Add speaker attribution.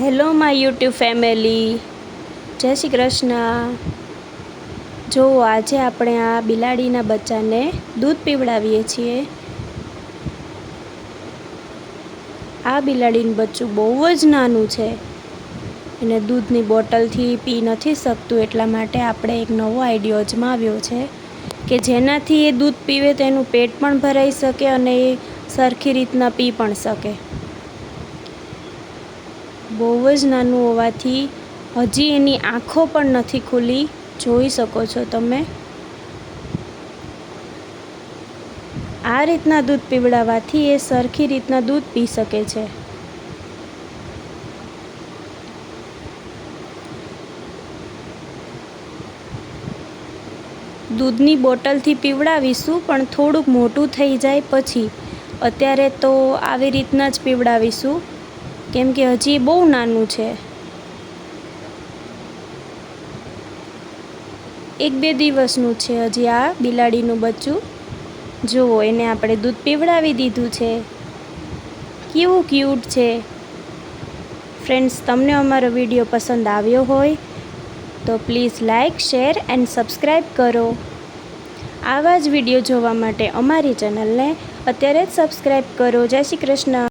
Speaker 1: Hello my YouTube family, જય શ્રી કૃષ્ણ। જો આજે આપણે આ બિલાડીના બચ્ચાને દૂધ પીવડાવીએ છીએ। આ બિલાડીનું બચ્ચું બહુ જ નાનું છે અને દૂધની બોટલથી પી નથી શકતું, એટલા માટે આપણે એક નવો આઈડિયો અજમાવ્યો છે કે જેનાથી એ દૂધ પીવે તો એનું પેટ પણ ભરાઈ શકે અને એ સરખી રીતના પી પણ શકે। બહુ જ નાનું હોવાથી હજી એની આંખો પણ નથી ખુલી, જોઈ શકો છો તમે। આ રીતના દૂધ પીવડાવવાથી એ સરખી રીતના દૂધ પી શકે છે। દૂધની બોટલથી પીવડાવીશું, પણ થોડુંક મોટું થઈ જાય પછી। અત્યારે તો આવી રીતના જ પીવડાવીશું કેમ કે હજી બહુ નાનું છે। 1-2 દિવસનું છે હજી આ બિલાડીનું બચ્ચું। જુઓ, એને આપણે દૂધ પીવડાવી દીધું છે, કેવું ક્યુટ છે। ફ્રેન્ડ્સ, તમને અમારો વિડીયો પસંદ આવ્યો હોય તો please like, share and subscribe કરો। આવા જ વિડીયો જોવા માટે અમારી ચેનલને અત્યારે જ સબસ્ક્રાઈબ કરો। જય શ્રી કૃષ્ણ।